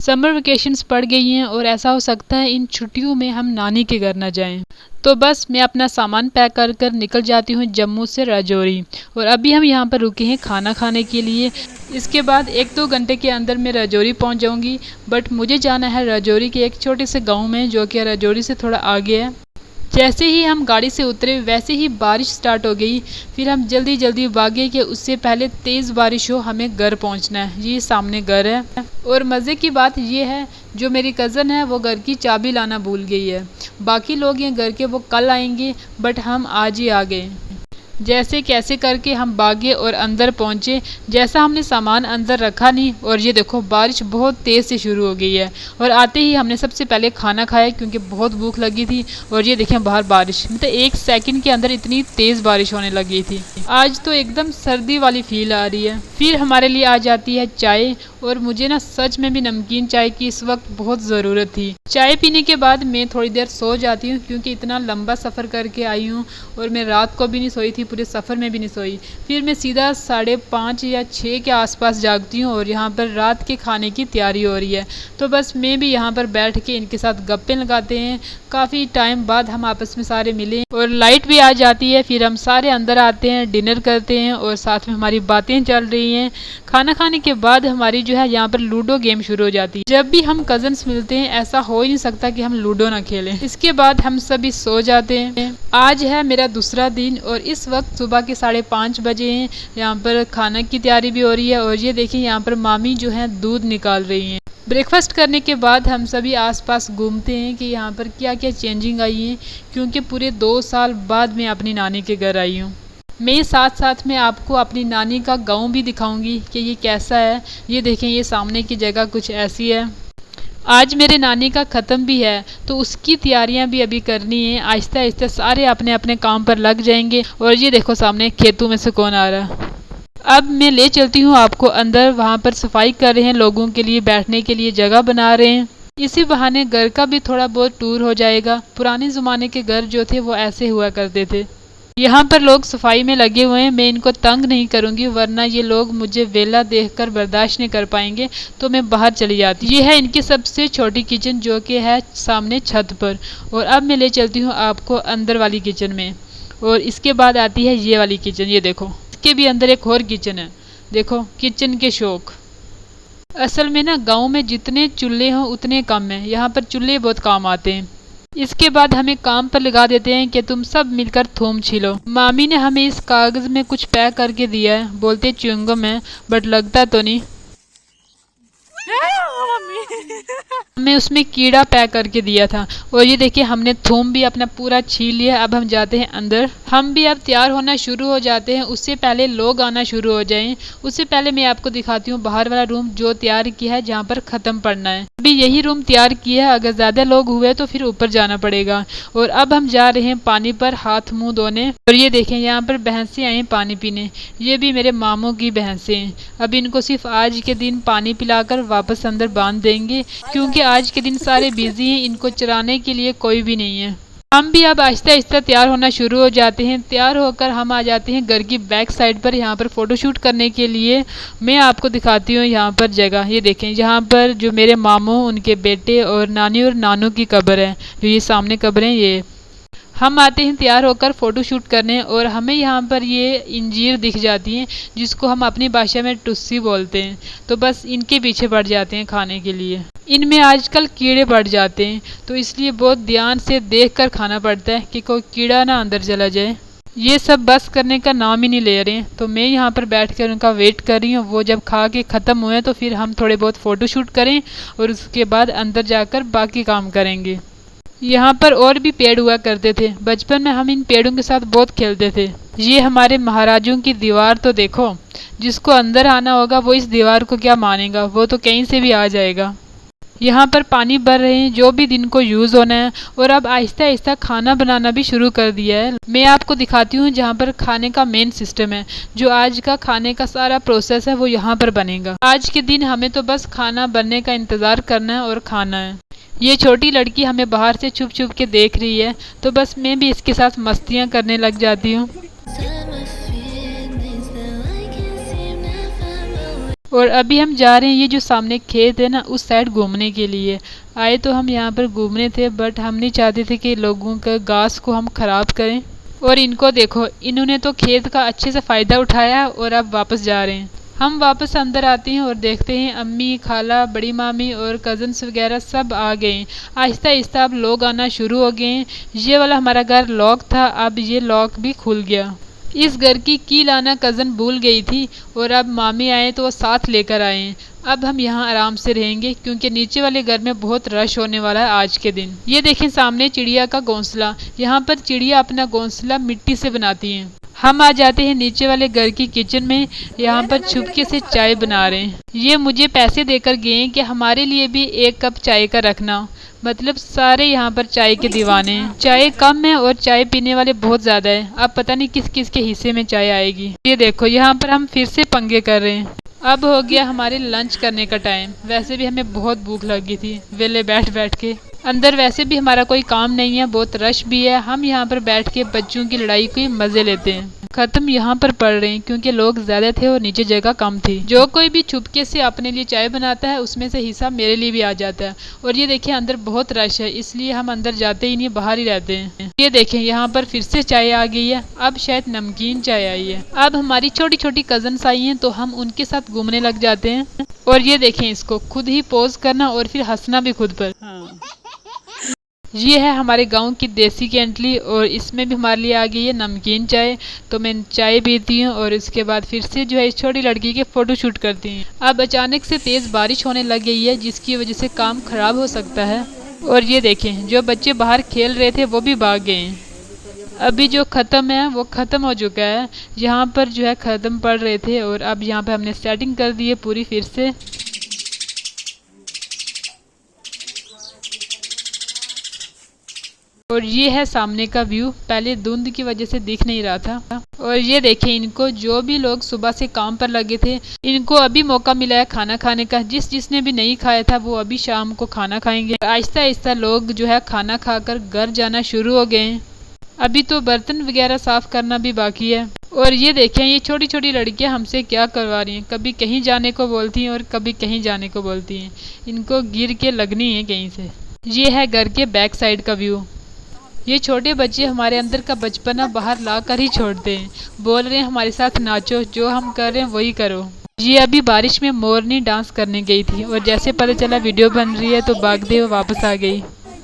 Summer vacations पड़ गई हैं और ऐसा हो सकता है इन छुट्टियों में हम नानी के घर ना जाएं। तो बस मैं अपना सामान पैक कर कर निकल जाती हूँ जम्मू से राजौरी। और अभी हम यहाँ पर रुके हैं खाना खाने के लिए। इसके बाद 1-2 घंटे के अंदर मैं राजौरी पहुँच जाऊँगी। बट मुझे जाना है राजौरी के एक छोटे से गाँव में जो कि राजौरी से थोड़ा आगे है। जैसे ही हम गाड़ी से उतरे वैसे ही बारिश स्टार्ट हो गई। फिर हम जल्दी जल्दी भागे कि उससे पहले तेज़ बारिश हो, हमें घर पहुंचना है। ये सामने घर है। और मज़े की बात ये है जो मेरी कज़न है वो घर की चाबी लाना भूल गई है। बाकी लोग हैं घर के वो कल आएंगे बट हम आज ही आ गए। जैसे कैसे करके हम भागे और अंदर पहुंचे। जैसा हमने सामान अंदर रखा नहीं और ये देखो बारिश बहुत तेज़ से शुरू हो गई है। और आते ही हमने सबसे पहले खाना खाया क्योंकि बहुत भूख लगी थी। और ये देखें बाहर बारिश, मतलब 1 सेकंड के अंदर इतनी तेज़ बारिश होने लगी थी। आज तो एकदम सर्दी वाली फील आ रही है। फिर हमारे लिए आ जाती है चाय। और मुझे ना सच में भी नमकीन चाय की इस वक्त बहुत ज़रूरत थी। चाय पीने के बाद मैं थोड़ी देर सो जाती हूँ क्योंकि इतना लंबा सफ़र करके आई हूँ और मैं रात को भी नहीं सोई थी, पूरे सफ़र में भी नहीं सोई। फिर मैं सीधा 5:30 या 6 के आसपास जागती हूँ और यहाँ पर रात के खाने की तैयारी हो रही है। तो बस मैं भी यहाँ पर बैठ के इनके साथ गप्पे लगाते हैं। काफ़ी टाइम बाद हम आपस में सारे मिले और लाइट भी आ जाती है। फिर हम सारे अंदर आते हैं, डिनर करते हैं और साथ में हमारी बातें चल रही हैं। खाना खाने के बाद हमारी जो है यहाँ पर लूडो गेम शुरू हो जाती है। जब भी हम कजन्स मिलते हैं ऐसा हो ही नहीं सकता कि हम लूडो ना खेलें। इसके बाद हम सभी सो जाते हैं। आज है मेरा दूसरा दिन और इस वक्त सुबह के 5:30 बजे हैं। यहाँ पर खाना की तैयारी भी हो रही है और ये देखिए यहाँ पर मामी जो है दूध निकाल रही हैं। ब्रेकफास्ट करने के बाद हम सभी आसपास घूमते हैं कि यहाँ पर क्या क्या चेंजिंग आई है क्योंकि पूरे 2 साल बाद मैं अपनी नानी के घर आई हूँ। मैं साथ साथ में आपको अपनी नानी का गांव भी दिखाऊंगी कि ये कैसा है। ये देखें ये सामने की जगह कुछ ऐसी है। आज मेरे नानी का ख़त्म भी है तो उसकी तैयारियां भी अभी करनी है। आहिस्ता आहिस्ता सारे अपने अपने काम पर लग जाएंगे। और ये देखो सामने खेतों में से कौन आ रहा है। अब मैं ले चलती हूँ आपको अंदर। वहाँ पर सफाई कर रहे हैं, लोगों के लिए बैठने के लिए जगह बना रहे हैं। इसी बहाने घर का भी थोड़ा बहुत टूर हो जाएगा। पुराने ज़माने के घर जो थे वो ऐसे हुआ करते थे। यहाँ पर लोग सफाई में लगे हुए हैं। मैं इनको तंग नहीं करूँगी वरना ये लोग मुझे वेला देखकर बर्दाश्त नहीं कर पाएंगे तो मैं बाहर चली जाती। ये है इनकी सबसे छोटी किचन जो कि है सामने छत पर। और अब मैं ले चलती हूँ आपको अंदर वाली किचन में। और इसके बाद आती है ये वाली किचन। ये देखो इसके भी अंदर एक और किचन है। देखो किचन के शौक। असल में ना गाँव में जितने चूल्हे हों उतने कम हैं। यहाँ पर चूल्हे बहुत काम आते हैं। इसके बाद हमें काम पर लगा देते हैं कि तुम सब मिलकर थूम छीलो। मामी ने हमें इस कागज़ में कुछ पैक करके दिया है, बोलते च्युइंगम है बट लगता तो नहीं। हमें उसमें कीड़ा पैक करके दिया था। और ये देखिए हमने थूम भी अपना पूरा छील लिया। अब हम जाते हैं अंदर। हम भी अब तैयार होना शुरू हो जाते हैं। उससे पहले लोग आना शुरू हो जाएं। उससे पहले मैं आपको दिखाती हूँ बाहर वाला रूम जो तैयार किया है जहाँ पर ख़त्म पड़ना है। अभी यही रूम तैयार किया है। अगर ज़्यादा लोग हुए तो फिर ऊपर जाना पड़ेगा। और अब हम जा रहे हैं पानी पर हाथ मुँह धोने। और ये देखें यहाँ पर भैंसें आई पानी पीने। ये भी मेरे मामों की भैंसें हैं। अब इनको सिर्फ आज के दिन पानी पिलाकर वापस अंदर बांध देंगे क्योंकि आज के दिन सारे बिजी हैं। इनको चराने के लिए कोई भी नहीं है। हम भी अब आहिस्ता आहिस्ता तैयार होना शुरू हो जाते हैं। तैयार होकर हम आ जाते हैं घर की बैक साइड पर। यहाँ पर फ़ोटोशूट करने के लिए मैं आपको दिखाती हूँ यहाँ पर जगह। ये देखें यहाँ पर जो मेरे मामू, उनके बेटे और नानी और नानू की कब्र है। जो ये सामने कब्र है ये। हम आते हैं तैयार होकर फ़ोटो शूट करने और हमें यहाँ पर ये इंजीर दिख जाती हैं जिसको हम अपनी भाषा में टुस्सी बोलते हैं। तो बस इनके पीछे पड़ जाते हैं खाने के लिए। इनमें आजकल कीड़े पड़ जाते हैं तो इसलिए बहुत ध्यान से देख कर खाना पड़ता है कि कोई कीड़ा ना अंदर चला जाए। ये सब बस करने का नाम ही नहीं ले रहे हैं तो मैं यहाँ पर बैठ कर उनका वेट कर रही हूँ। वो जब खा के ख़त्म हुए तो फिर हम थोड़े बहुत फ़ोटो शूट करें और उसके बाद अंदर जाकर बाकी काम करेंगे। यहाँ पर और भी पेड़ हुआ करते थे। बचपन में हम इन पेड़ों के साथ बहुत खेलते थे। ये हमारे महाराजों की दीवार तो देखो। जिसको अंदर आना होगा वो इस दीवार को क्या मानेगा, वो तो कहीं से भी आ जाएगा। यहाँ पर पानी भर रहे हैं जो भी दिन को यूज़ होना है। और अब आहिस्ता आहिस्ता खाना बनाना भी शुरू कर दिया है। मैं आपको दिखाती हूँ जहाँ पर खाने का मेन सिस्टम है। जो आज का खाने का सारा प्रोसेस है वो यहाँ पर बनेगा। आज के दिन हमें तो बस खाना बनने का इंतज़ार करना है और खाना है। ये छोटी लड़की हमें बाहर से छुप छुप के देख रही है तो बस मैं भी इसके साथ मस्तियाँ करने लग जाती हूँ। और अभी हम जा रहे हैं ये जो सामने खेत है ना उस साइड घूमने के लिए। आए तो हम यहाँ पर घूमने थे, बट हम नहीं चाहते थे कि लोगों का घास को हम ख़राब करें। और इनको देखो, इन्होंने तो खेत का अच्छे से फ़ायदा उठाया और अब वापस जा रहे हैं। हम वापस अंदर आते हैं और देखते हैं अम्मी, खाला, बड़ी मामी और कज़न्स वगैरह सब आ गए हैं। आहिस्ता आहिस्ता अब लोग आना शुरू हो गए हैं। ये वाला हमारा घर लॉक था, अब ये लॉक भी खुल गया। इस घर की लाना कज़न भूल गई थी और अब मामी आए तो वो साथ लेकर आए हैं। अब हम यहाँ आराम से रहेंगे क्योंकि नीचे वाले घर में बहुत रश होने वाला है आज के दिन। ये देखें सामने चिड़िया का घोंसला। यहाँ पर चिड़िया अपना घोंसला मिट्टी से बनाती हैं। हम आ जाते हैं नीचे वाले घर की किचन में। यहाँ पर छुपके से चाय बना रहे हैं। ये मुझे पैसे देकर गए हैं कि हमारे लिए भी 1 कप चाय का रखना। मतलब सारे यहाँ पर चाय के दीवाने हैं। चाय कम है और चाय पीने वाले बहुत ज़्यादा है। अब पता नहीं किस किस के हिस्से में चाय आएगी। ये देखो यहाँ पर हम फिर से पंगे कर रहे हैं। अब हो गया हमारे लंच करने का टाइम। वैसे भी हमें बहुत भूख लगी थी वेले बैठ बैठ के। अंदर वैसे भी हमारा कोई काम नहीं है, बहुत रश भी है। हम यहाँ पर बैठ के बच्चों की लड़ाई के मज़े लेते हैं। ख़त्म यहाँ पर पड़ रहे हैं क्योंकि लोग ज़्यादा थे और नीचे जगह कम थी। जो कोई भी छुपके से अपने लिए चाय बनाता है उसमें से हिस्सा मेरे लिए भी आ जाता है। और ये देखिए अंदर बहुत रश है, इसलिए हम अंदर जाते ही नहीं, बाहर ही रहते हैं। ये देखें यहाँ पर फिर से चाय आ गई है। अब शायद नमकीन चाय आई है। अब हमारी छोटी छोटी कज़न्स आई हैं तो हम उनके साथ घूमने लग जाते हैं। और ये देखें इसको, खुद ही पोज करना और फिर हंसना भी खुद पर। ये है हमारे गांव की देसी कैंटली और इसमें भी हमारे लिए आ गई है नमकीन चाय। तो मैं चाय पीती हूँ और उसके बाद फिर से जो है इस छोटी लड़की के फ़ोटो शूट करती हूँ। अब अचानक से तेज़ बारिश होने लग गई है जिसकी वजह से काम ख़राब हो सकता है। और ये देखें जो बच्चे बाहर खेल रहे थे वो भी भाग गए हैं। अभी जो ख़त्म है वो ख़त्म हो चुका है। यहाँ पर जो है ख़त्म पड़ रहे थे और अब यहाँ पर हमने सेटिंग कर दी है पूरी फिर से। और ये है सामने का व्यू। पहले धुंध की वजह से दिख नहीं रहा था। और ये देखें इनको, जो भी लोग सुबह से काम पर लगे थे इनको अभी मौका मिला है खाना खाने का। जिसने भी नहीं खाया था वो अभी शाम को खाना खाएंगे। आहिस्ता आहिस्ता लोग जो है खाना खाकर घर जाना शुरू हो गए हैं। अभी तो बर्तन वगैरह साफ़ करना भी बाकी है। और ये देखें ये छोटी छोटी लड़कियां हमसे क्या करवा रही हैं। कभी कहीं जाने को बोलती हैं और कभी कहीं जाने को बोलती हैं। इनको गिर के लगनी है कहीं से। ये है घर के बैक साइड का व्यू। ये छोटे बच्चे हमारे अंदर का बचपना बाहर ला कर ही छोड़ते हैं। बोल रहे हैं हमारे साथ नाचो, जो हम कर रहे हैं वही करो। ये अभी बारिश में मोरनी डांस करने गई थी और जैसे पता चला वीडियो बन रही है तो भागते हुए वापस आ गई।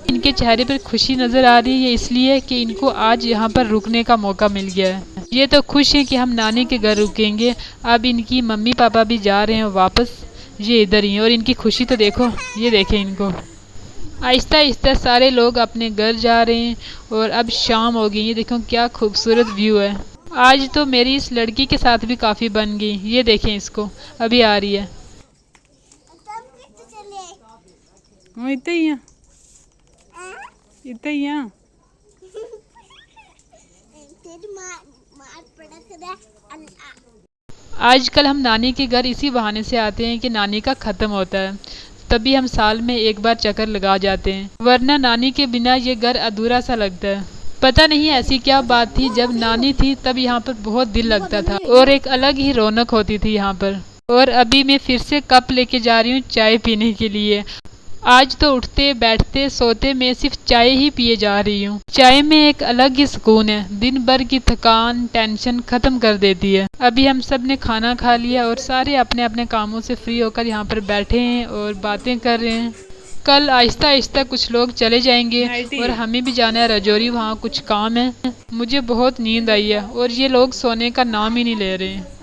इनके चेहरे पर खुशी नज़र आ रही है इसलिए कि इनको आज यहाँ पर रुकने का मौका मिल गया है। ये तो खुश हैं कि हम नानी के घर रुकेंगे। अब इनकी मम्मी पापा भी जा रहे हैं वापस। ये इधर ही हैं और इनकी खुशी तो देखो, ये देखें इनको। आहिस्ता आहिस्ता सारे लोग अपने घर जा रहे हैं और अब शाम हो गई। ये देखो क्या खूबसूरत व्यू है। आज तो मेरी इस लड़की के साथ भी काफ़ी बन गई। ये देखें इसको, अभी आ रही है। आजकल हम नानी के घर इसी बहाने से आते हैं कि नानी का ख़त्म होता है, तभी हम साल में एक बार चक्कर लगा जाते हैं। वरना नानी के बिना ये घर अधूरा सा लगता है। पता नहीं ऐसी क्या बात थी, जब नानी थी तब यहाँ पर बहुत दिल लगता था और एक अलग ही रौनक होती थी यहाँ पर। और अभी मैं फिर से कप लेके जा रही हूँ चाय पीने के लिए। आज तो उठते बैठते सोते मैं सिर्फ चाय ही पिए जा रही हूँ। चाय में एक अलग ही सुकून है, दिन भर की थकान टेंशन ख़त्म कर देती है। अभी हम सब ने खाना खा लिया और सारे अपने अपने कामों से फ्री होकर यहाँ पर बैठे हैं और बातें कर रहे हैं। कल आहिस्ता आहिस्ता कुछ लोग चले जाएंगे और हमें भी जाना है रजौरी, वहाँ कुछ काम है। मुझे बहुत नींद आई है और ये लोग सोने का नाम ही नहीं ले रहे हैं।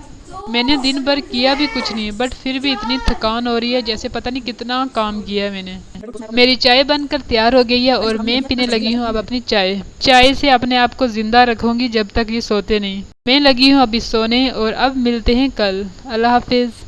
मैंने दिन भर किया भी कुछ नहीं, बट फिर भी इतनी थकान हो रही है जैसे पता नहीं कितना काम किया है मैंने। मेरी चाय बनकर तैयार हो गई है और मैं पीने लगी हूँ अब अपनी चाय। चाय से अपने आप को जिंदा रखूंगी जब तक ये सोते नहीं। मैं लगी हूँ अभी सोने और अब मिलते हैं कल। अल्लाह हाफिज़।